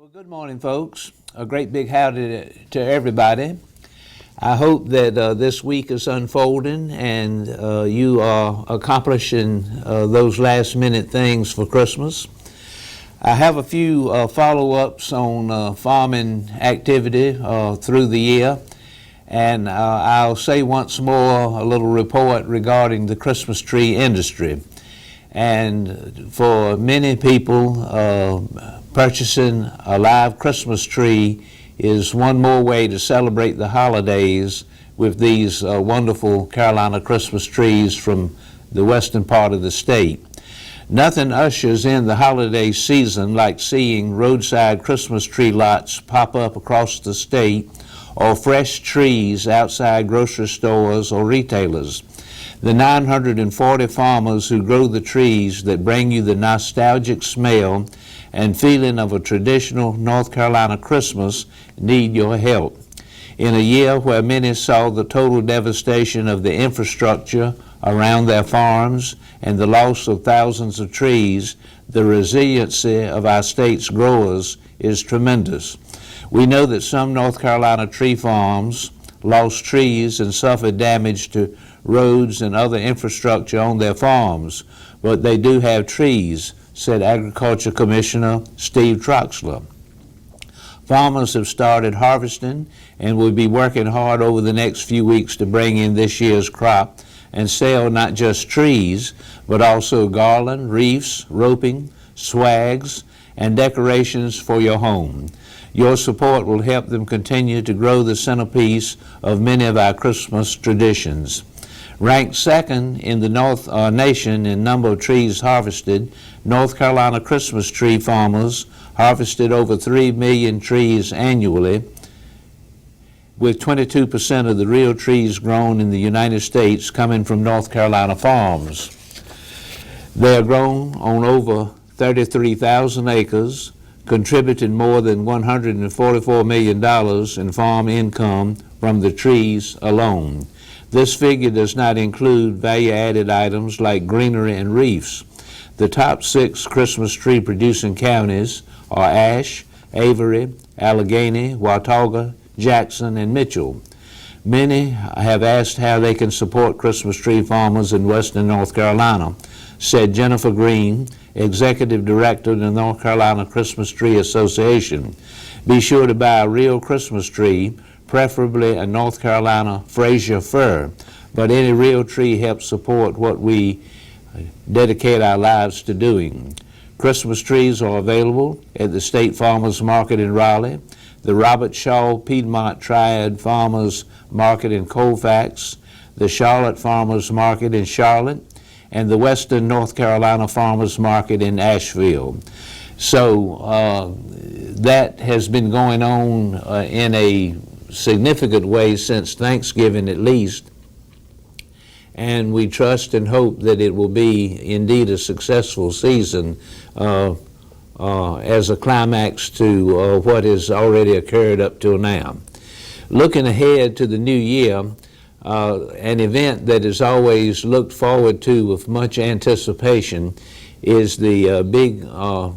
Well, good morning, folks. A great big howdy to everybody. I hope that this week is unfolding and you are accomplishing those last-minute things for Christmas. I have a few follow-ups on farming activity through the year, and I'll say once more a little report regarding the Christmas tree industry. And for many people, purchasing a live Christmas tree is one more way to celebrate the holidays with these wonderful Carolina Christmas trees from the western part of the state. Nothing ushers in the holiday season like seeing roadside Christmas tree lots pop up across the state, or fresh trees outside grocery stores or retailers. The 940 farmers who grow the trees that bring you the nostalgic smell and feeling of a traditional North Carolina Christmas need your help. In a year where many saw the total devastation of the infrastructure around their farms and the loss of thousands of trees, the resiliency of our state's growers is tremendous. We know that some North Carolina tree farms lost trees and suffered damage to roads and other infrastructure on their farms, but they do have trees, said Agriculture Commissioner Steve Troxler. Farmers have started harvesting and will be working hard over the next few weeks to bring in this year's crop and sell not just trees, but also garland, wreaths, roping, swags, and decorations for your home. Your support will help them continue to grow the centerpiece of many of our Christmas traditions. Ranked second in the nation in number of trees harvested, North Carolina Christmas tree farmers harvested over 3 million trees annually, with 22% of the real trees grown in the United States coming from North Carolina farms. They are grown on over 33,000 acres, contributing more than $144 million in farm income from the trees alone. This figure does not include value-added items like greenery and wreaths. The top 6 Christmas tree producing counties are Ashe, Avery, Allegheny, Watauga, Jackson, and Mitchell. Many have asked how they can support Christmas tree farmers in western North Carolina, said Jennifer Green, Executive Director of the North Carolina Christmas Tree Association. Be sure to buy a real Christmas tree, preferably a North Carolina Fraser fir, but any real tree helps support what we dedicate our lives to doing. Christmas trees are available at the State Farmers Market in Raleigh, the Robert Shaw Piedmont Triad Farmers Market in Colfax, the Charlotte Farmers Market in Charlotte, and the Western North Carolina Farmers Market in Asheville. So that has been going on in a significant way since Thanksgiving at least, and we trust and hope that it will be indeed a successful season as a climax to what has already occurred up till now. Looking ahead to the new year, an event that is always looked forward to with much anticipation is the big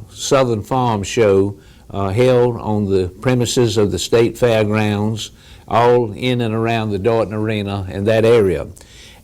Southern Farm Show held on the premises of the State Fairgrounds, all in and around the Dorton Arena and that area.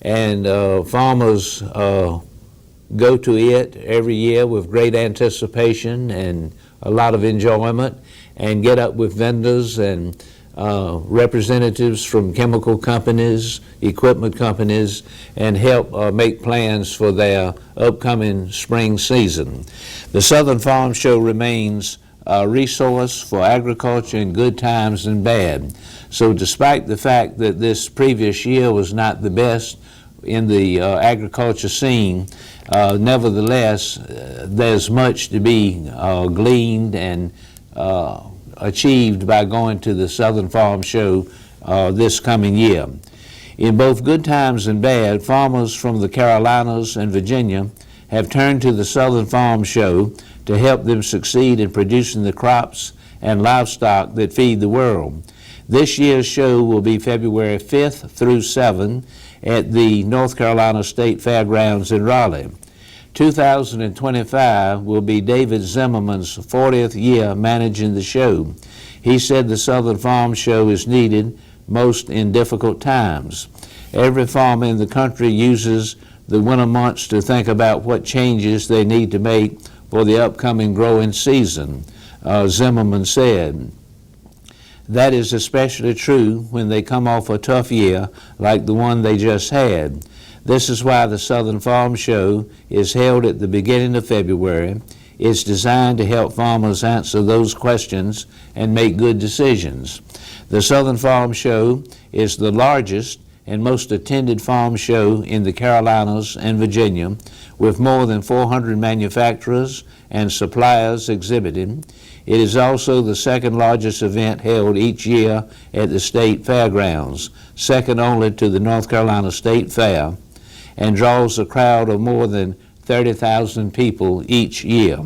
And farmers go to it every year with great anticipation and a lot of enjoyment, and get up with vendors and representatives from chemical companies, equipment companies, and help make plans for their upcoming spring season. The Southern Farm Show remains a resource for agriculture in good times and bad. So despite the fact that this previous year was not the best in the agriculture scene, nevertheless, there's much to be gleaned and achieved by going to the Southern Farm Show this coming year. In both good times and bad, farmers from the Carolinas and Virginia have turned to the Southern Farm Show to help them succeed in producing the crops and livestock that feed the world. This year's show will be February 5th through 7th at the North Carolina State Fairgrounds in Raleigh. 2025 will be David Zimmerman's 40th year managing the show. He said the Southern Farm Show is needed most in difficult times. Every farmer in the country uses the winter months to think about what changes they need to make for the upcoming growing season, Zimmerman said. That is especially true when they come off a tough year like the one they just had. This is why the Southern Farm Show is held at the beginning of February. It's designed to help farmers answer those questions and make good decisions. The Southern Farm Show is the largest and most attended farm show in the Carolinas and Virginia, with more than 400 manufacturers and suppliers exhibiting. It is also the second largest event held each year at the state fairgrounds, second only to the North Carolina State Fair, and draws a crowd of more than 30,000 people each year.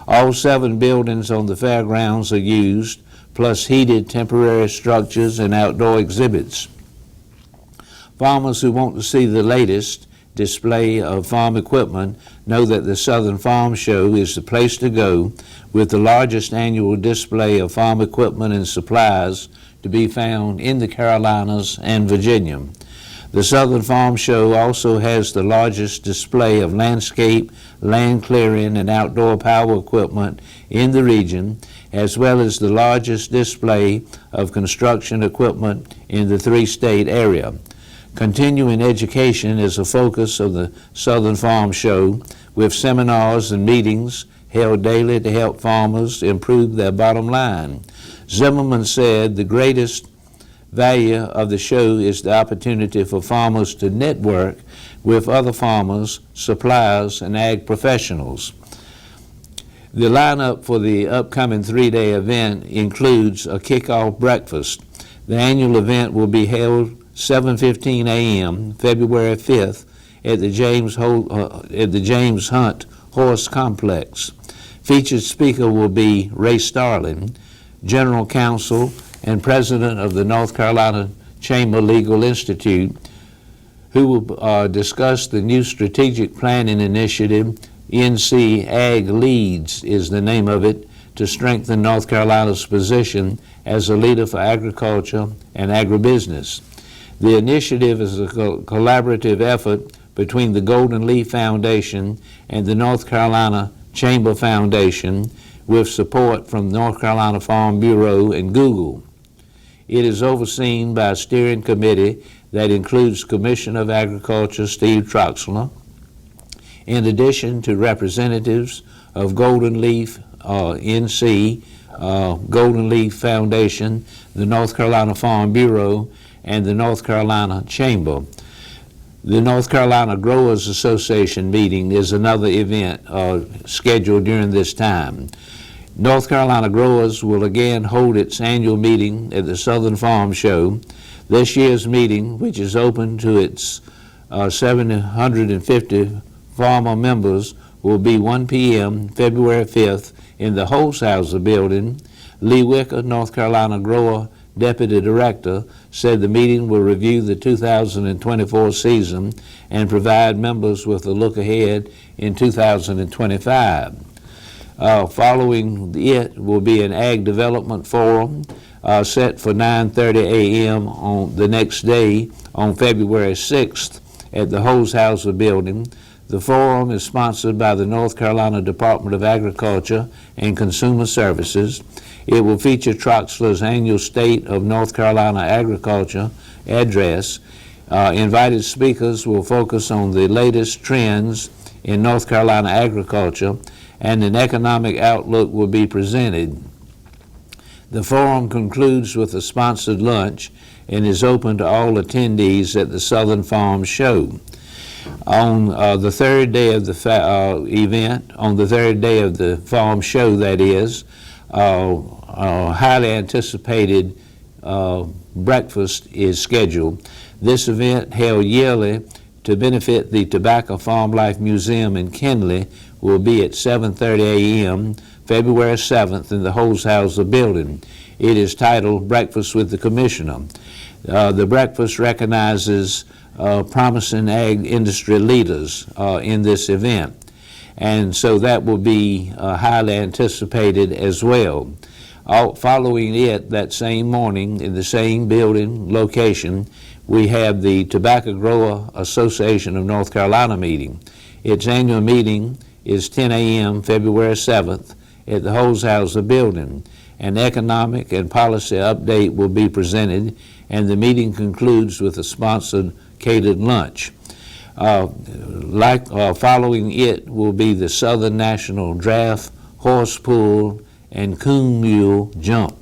All 7 buildings on the fairgrounds are used, plus heated temporary structures and outdoor exhibits. Farmers who want to see the latest display of farm equipment know that the Southern Farm Show is the place to go, with the largest annual display of farm equipment and supplies to be found in the Carolinas and Virginia. The Southern Farm Show also has the largest display of landscape, land clearing, and outdoor power equipment in the region, as well as the largest display of construction equipment in the 3-state area. Continuing education is a focus of the Southern Farm Show, with seminars and meetings held daily to help farmers improve their bottom line. Zimmerman said the greatest value of the show is the opportunity for farmers to network with other farmers, suppliers, and ag professionals. The lineup for the upcoming 3-day event includes a kickoff breakfast. The annual event will be held 7:15 a.m. February 5th at the James Hunt Horse Complex. Featured speaker will be Ray Starling, General Counsel and President of the North Carolina Chamber Legal Institute, who will discuss the new strategic planning initiative. NC Ag Leads is the name of it, to strengthen North Carolina's position as a leader for agriculture and agribusiness. The initiative is a collaborative effort between the Golden Leaf Foundation and the North Carolina Chamber Foundation, with support from the North Carolina Farm Bureau and Google. It is overseen by a steering committee that includes Commissioner of Agriculture Steve Troxler, in addition to representatives of Golden Leaf NC, Golden Leaf Foundation, the North Carolina Farm Bureau, and the North Carolina Chamber. The North Carolina Growers Association meeting is another event scheduled during this time. North Carolina Growers will again hold its annual meeting at the Southern Farm Show. This year's meeting, which is open to its 750 farmer members, will be 1 p.m. February 5th in the Holshouser Building. Lee Wicker, North Carolina Grower Deputy Director, said the meeting will review the 2024 season and provide members with a look ahead in 2025. Following it will be an Ag Development Forum set for 9:30 a.m. on the next day on February 6th at the Holshouser Building. The forum is sponsored by the North Carolina Department of Agriculture and Consumer Services. It will feature Troxler's annual State of North Carolina Agriculture address. Invited speakers will focus on the latest trends in North Carolina agriculture, and an economic outlook will be presented. The forum concludes with a sponsored lunch and is open to all attendees at the Southern Farm Show. On the third day of the event, on the third day of the farm show, that is, highly anticipated breakfast is scheduled. This event, held yearly to benefit the Tobacco Farm Life Museum in Kenly, will be at 7:30 a.m. February 7th in the Holshouser Building. It is titled Breakfast with the Commissioner. The breakfast recognizes promising ag industry leaders in this event. and so that will be highly anticipated as well. Following it, that same morning, in the same building location, we have the Tobacco Grower Association of North Carolina meeting. Its annual meeting is 10 a.m. February 7th at the Holzhauser building. An economic and policy update will be presented, and the meeting concludes with a sponsored catered lunch. Following it will be the Southern National Draft, Horse Pull, and Coon Mule Jump.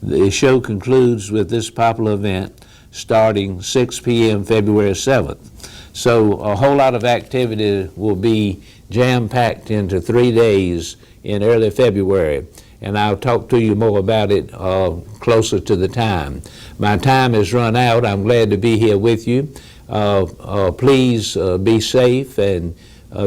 The show concludes with this popular event starting 6 p.m. February 7th. So a whole lot of activity will be jam-packed into 3 days in early February, and I'll talk to you more about it closer to the time. My time has run out. I'm glad to be here with you. Please be safe and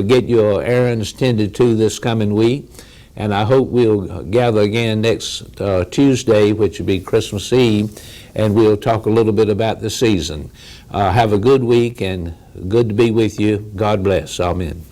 get your errands tended to this coming week. And I hope we'll gather again next Tuesday, which will be Christmas Eve, and we'll talk a little bit about the season. Have a good week, and good to be with you. God bless. Amen.